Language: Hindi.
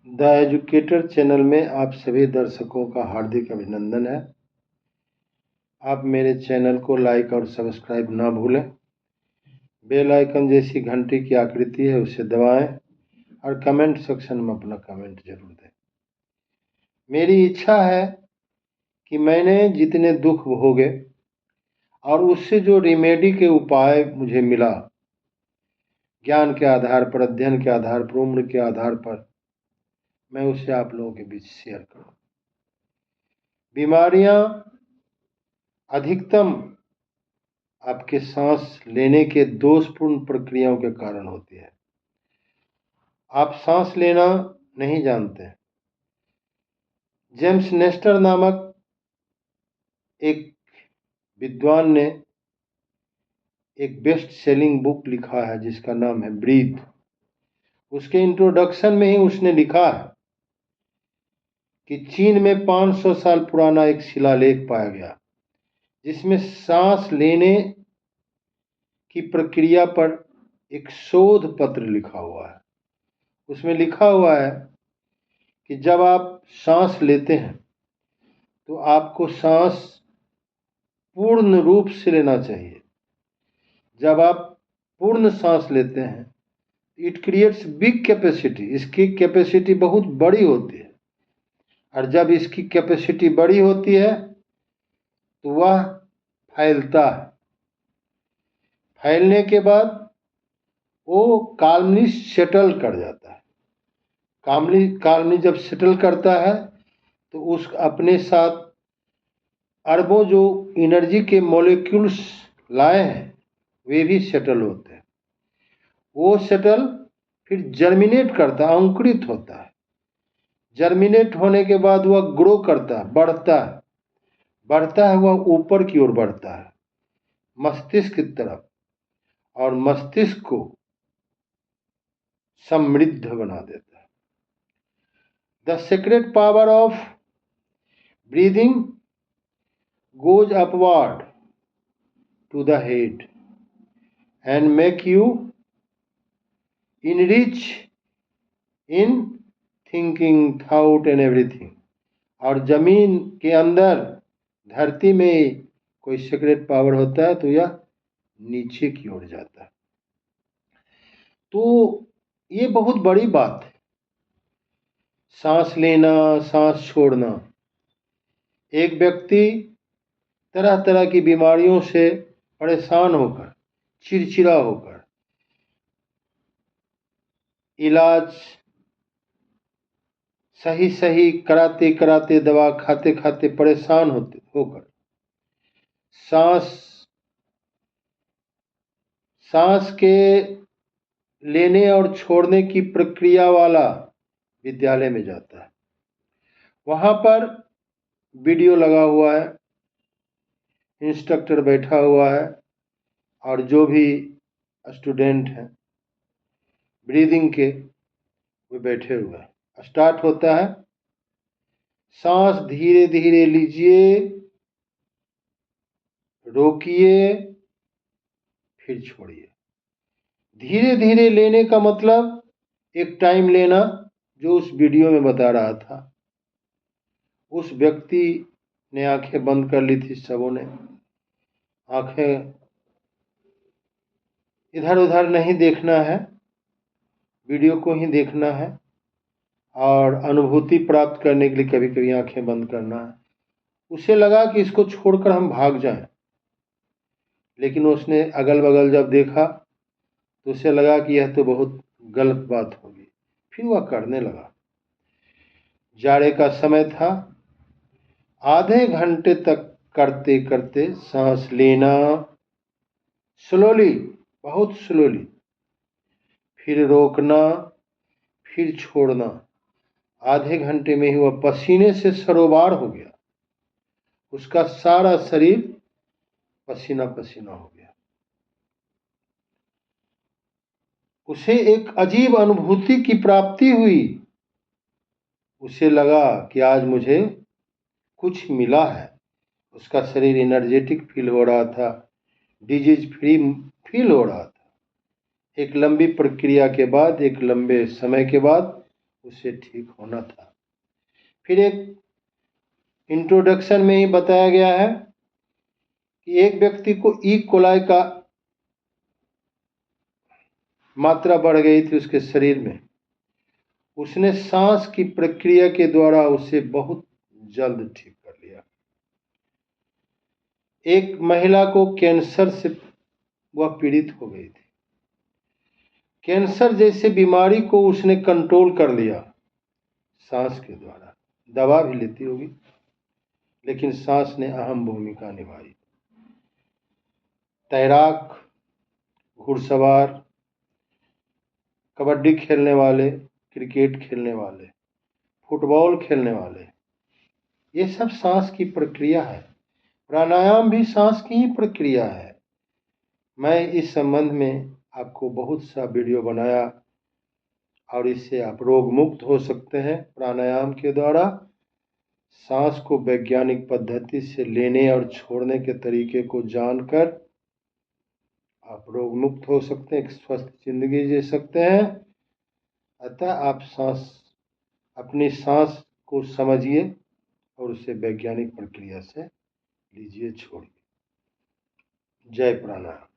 द एजुकेटर चैनल में आप सभी दर्शकों का हार्दिक अभिनंदन है। आप मेरे चैनल को लाइक और सब्सक्राइब ना भूलें। बेल आइकन जैसी घंटी की आकृति है उसे दबाएं और कमेंट सेक्शन में अपना कमेंट जरूर दें। मेरी इच्छा है कि मैंने जितने दुख भोगे और उससे जो रेमेडी के उपाय मुझे मिला, ज्ञान के आधार पर, अध्ययन के आधार पर, उम्र के आधार पर, मैं उसे आप लोगों के बीच शेयर करूं। बीमारियां अधिकतम आपके सांस लेने के दोषपूर्ण प्रक्रियाओं के कारण होती है। आप सांस लेना नहीं जानते। जेम्स नेस्टर नामक एक विद्वान ने एक बेस्ट सेलिंग बुक लिखा है जिसका नाम है ब्रीथ। उसके इंट्रोडक्शन में ही उसने लिखा है कि चीन में 500 साल पुराना एक शिलालेख पाया गया जिसमें सांस लेने की प्रक्रिया पर एक शोध पत्र लिखा हुआ है। उसमें लिखा हुआ है कि जब आप सांस लेते हैं तो आपको सांस पूर्ण रूप से लेना चाहिए। जब आप पूर्ण सांस लेते हैं इट क्रिएट्स बिग कैपेसिटी, इसकी कैपेसिटी बहुत बड़ी होती है। और जब इसकी कैपेसिटी बड़ी होती है तो वह फैलता है। फैलने के बाद वो कालनी सेटल कर जाता है। कालनी जब सेटल करता है तो उस अपने साथ अरबों जो एनर्जी के मॉलिक्यूल्स लाए हैं वे भी सेटल होते हैं। वो सेटल फिर जर्मिनेट करता है, अंकुरित होता है। जर्मिनेट होने के बाद वह ग्रो करता है, बढ़ता है, वह ऊपर की ओर बढ़ता है मस्तिष्क की तरफ, और मस्तिष्क को समृद्ध बना देता है। The secret power of breathing goes upward to the head and make you enrich in thinking, thought and everything। और जमीन के अंदर, धरती में कोई सीक्रेट पावर होता है तो यह नीचे की ओर जाता है। तो ये बहुत बड़ी बात है, सांस लेना, सांस छोड़ना। एक व्यक्ति तरह तरह की बीमारियों से परेशान होकर, चिड़चिड़ा होकर, इलाज सही कराते कराते, दवा खाते खाते परेशान होकर सांस के लेने और छोड़ने की प्रक्रिया वाला विद्यालय में जाता है। वहां पर वीडियो लगा हुआ है, इंस्ट्रक्टर बैठा हुआ है और जो भी स्टूडेंट हैं ब्रीदिंग के वे बैठे हुए हैं। स्टार्ट होता है, सांस धीरे धीरे लीजिए, रोकिए, फिर छोड़िए। धीरे धीरे लेने का मतलब एक टाइम लेना जो उस वीडियो में बता रहा था। उस व्यक्ति ने आंखें बंद कर ली थी, सबों ने आंखें इधर उधर नहीं देखना है, वीडियो को ही देखना है और अनुभूति प्राप्त करने के लिए कभी कभी आंखें बंद करना है। उसे लगा कि इसको छोड़कर हम भाग जाएं, लेकिन उसने अगल बगल जब देखा तो उसे लगा कि यह तो बहुत गलत बात होगी। फिर वह करने लगा। जाड़े का समय था। आधे घंटे तक करते करते सांस लेना स्लोली, बहुत स्लोली, फिर रोकना, फिर छोड़ना। आधे घंटे में ही वह पसीने से सरोबार हो गया। उसका सारा शरीर पसीना पसीना हो गया। उसे एक अजीब अनुभूति की प्राप्ति हुई। उसे लगा कि आज मुझे कुछ मिला है। उसका शरीर एनर्जेटिक फील हो रहा था, डिजीज फ्री फील हो रहा था। एक लंबी प्रक्रिया के बाद, एक लंबे समय के बाद उसे ठीक होना था। फिर एक इंट्रोडक्शन में ही बताया गया है कि एक व्यक्ति को ई कोलाई का मात्रा बढ़ गई थी उसके शरीर में। उसने सांस की प्रक्रिया के द्वारा उसे बहुत जल्द ठीक कर लिया। एक महिला को कैंसर से वह पीड़ित हो गई थी। कैंसर जैसे बीमारी को उसने कंट्रोल कर लिया सांस के द्वारा। दवा भी लेती होगी, लेकिन सांस ने अहम भूमिका निभाई। तैराक, घुड़सवार, कबड्डी खेलने वाले, क्रिकेट खेलने वाले, फुटबॉल खेलने वाले, ये सब सांस की प्रक्रिया है। प्राणायाम भी सांस की ही प्रक्रिया है। मैं इस संबंध में आपको बहुत सा वीडियो बनाया और इससे आप रोग मुक्त हो सकते हैं। प्राणायाम के द्वारा सांस को वैज्ञानिक पद्धति से लेने और छोड़ने के तरीके को जानकर आप रोग मुक्त हो सकते हैं, एक स्वस्थ जिंदगी जी सकते हैं। अतः आप अपनी सांस को समझिए और उसे वैज्ञानिक प्रक्रिया से लीजिए, छोड़िए। जय प्राणायाम।